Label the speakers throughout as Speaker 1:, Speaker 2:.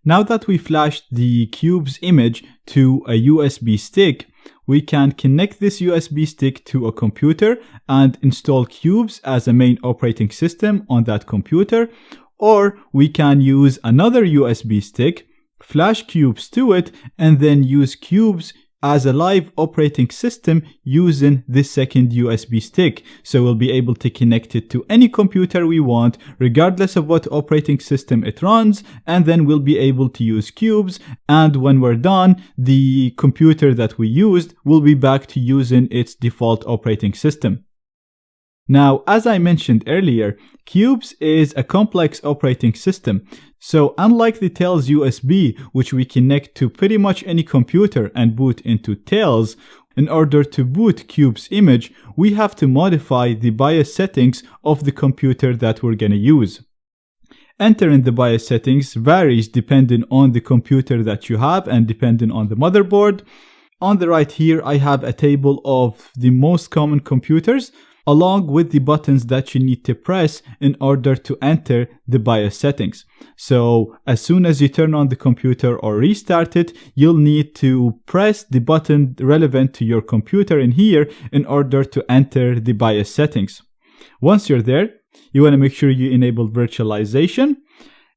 Speaker 1: Now that we flashed the Qubes image to a USB stick, we can connect this USB stick to a computer and install Qubes as a main operating system on that computer, or we can use another USB stick, flash Qubes to it, and then use Qubes as a live operating system using this second USB stick. So we'll be able to connect it to any computer we want, regardless of what operating system it runs, and then we'll be able to use Qubes, and when we're done, the computer that we used will be back to using its default operating system. Now, as I mentioned earlier, Qubes is a complex operating system. So unlike the Tails USB, which we connect to pretty much any computer and boot into Tails, in order to boot Qubes image, we have to modify the BIOS settings of the computer that we're going to use. Entering the BIOS settings varies depending on the computer that you have and depending on the motherboard. On the right here, I have a table of the most common computers, along with the buttons that you need to press in order to enter the BIOS settings. So as soon as you turn on the computer or restart it, you'll need to press the button relevant to your computer in here in order to enter the BIOS settings. Once you're there, you want to make sure you enable virtualization.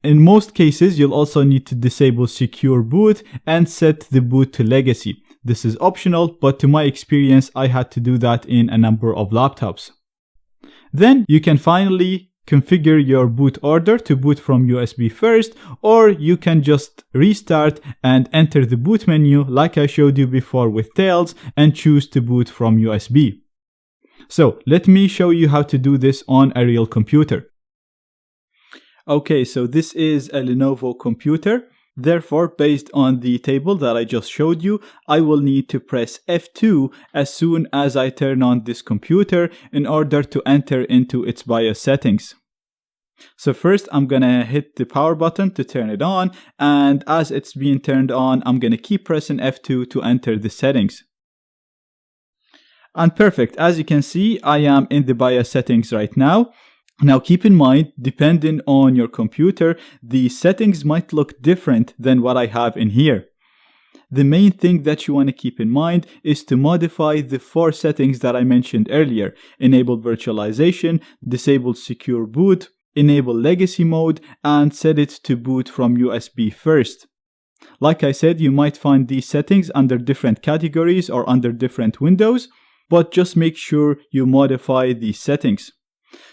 Speaker 1: In most cases, you'll also need to disable secure boot and set the boot to legacy. This is optional, but to my experience, I had to do that in a number of laptops. Then you can finally configure your boot order to boot from USB first, or you can just restart and enter the boot menu like I showed you before with Tails and choose to boot from USB. So let me show you how to do this on a real computer. Okay, so this is a Lenovo computer. Therefore, based on the table that I just showed you, I will need to press F2 as soon as I turn on this computer in order to enter into its BIOS settings. So first, I'm gonna hit the power button to turn it on, and as it's being turned on, I'm gonna keep pressing F2 to enter the settings. And perfect, as you can see, I am in the BIOS settings right now. Now keep in mind, depending on your computer, the settings might look different than what I have in here. The main thing that you want to keep in mind is to modify the 4 settings that I mentioned earlier: enable virtualization, disable secure boot, enable legacy mode, and set it to boot from USB first. Like I said, you might find these settings under different categories or under different windows, but just make sure you modify these settings.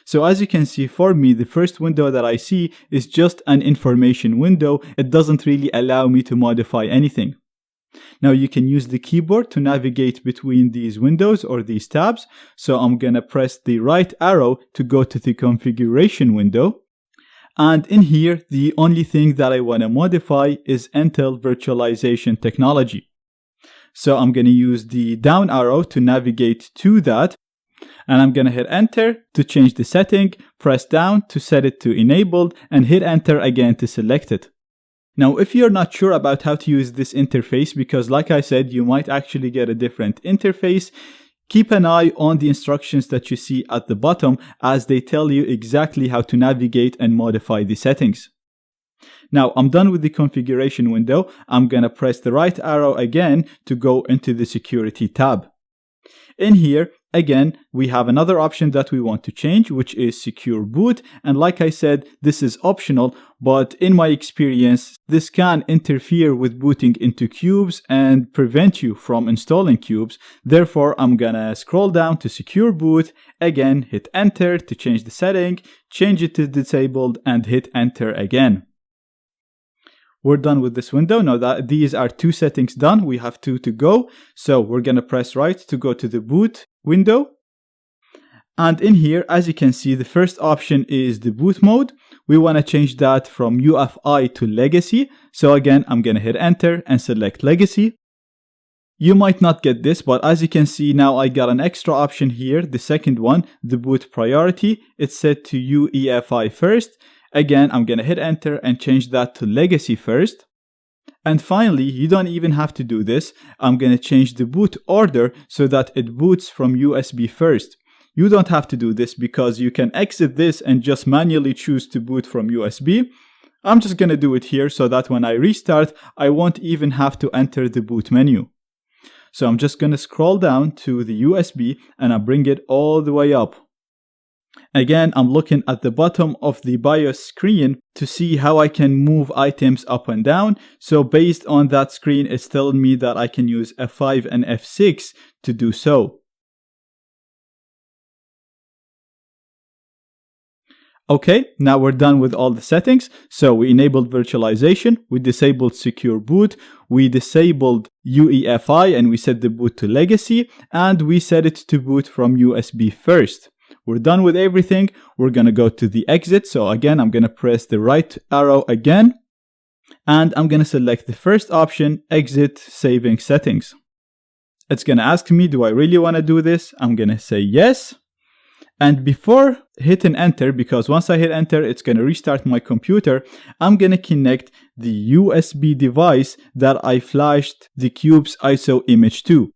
Speaker 1: So as you can see, for me, the first window that I see is just an information window. It doesn't really allow me to modify anything. Now you can use the keyboard to navigate between these windows or these tabs. So I'm gonna press the right arrow to go to the configuration window. And in here, the only thing that I want to modify is Intel virtualization technology. So I'm gonna use the down arrow to navigate to that. And I'm going to hit enter to change the setting, press down to set it to enabled, and hit enter again to select it. Now, if you're not sure about how to use this interface, because like I said, you might actually get a different interface, keep an eye on the instructions that you see at the bottom, as they tell you exactly how to navigate and modify the settings. Now, I'm done with the configuration window. I'm going to press the right arrow again to go into the security tab. In here, again, we have another option that we want to change, which is secure boot. And like I said, this is optional, but in my experience, this can interfere with booting into Qubes and prevent you from installing Qubes. Therefore, I'm gonna scroll down to secure boot, again, hit enter to change the setting, change it to disabled, and hit enter again. We're done with this window. Now that these are 2 settings done, we have 2 to go. So we're going to press right to go to the boot window. And in here, as you can see, the first option is the boot mode. We want to change that from UFI to legacy. So again, I'm going to hit enter and select legacy. You might not get this, but as you can see now, I got an extra option here. The second one, the boot priority, it's set to UEFI first. Again, I'm going to hit enter and change that to legacy first. And finally, you don't even have to do this. I'm going to change the boot order so that it boots from USB first. You don't have to do this because you can exit this and just manually choose to boot from USB. I'm just going to do it here so that when I restart, I won't even have to enter the boot menu. So I'm just going to scroll down to the USB and I'll bring it all the way up. Again, I'm looking at the bottom of the BIOS screen to see how I can move items up and down. So based on that screen, it's telling me that I can use F5 and F6 to do so. Okay, now we're done with all the settings. So we enabled virtualization, we disabled secure boot, we disabled UEFI and we set the boot to legacy, and we set it to boot from USB first. We're done with everything. We're going to go to the exit. So again, I'm going to press the right arrow again, and I'm going to select the first option, exit saving settings. It's going to ask me, do I really want to do this? I'm going to say yes. And before hitting enter, because once I hit enter, it's going to restart my computer, I'm going to connect the USB device that I flashed the Qubes ISO image to.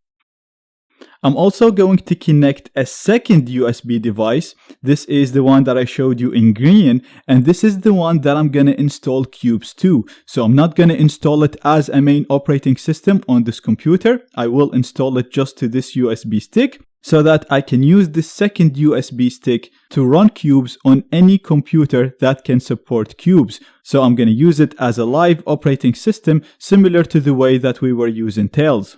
Speaker 1: I'm also going to connect a second USB device. This is the one that I showed you in green, and this is the one that I'm going to install Qubes to. So I'm not going to install it as a main operating system on this computer. I will install it just to this USB stick, so that I can use this second USB stick to run Qubes on any computer that can support Qubes. So I'm going to use it as a live operating system, similar to the way that we were using Tails.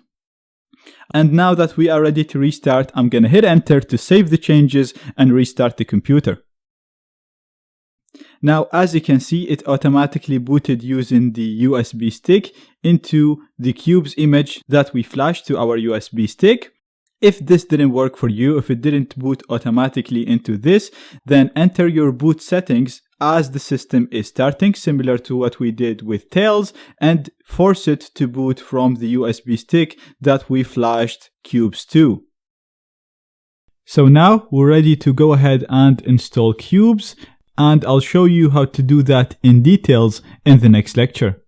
Speaker 1: And now that we are ready to restart, I'm going to hit enter to save the changes and restart the computer. Now, as you can see, it automatically booted using the USB stick into the Qubes image that we flashed to our USB stick. If this didn't work for you, if it didn't boot automatically into this, then enter your boot settings as the system is starting, similar to what we did with Tails, and force it to boot from the USB stick that we flashed Qubes to. So now we're ready to go ahead and install Qubes, and I'll show you how to do that in details in the next lecture.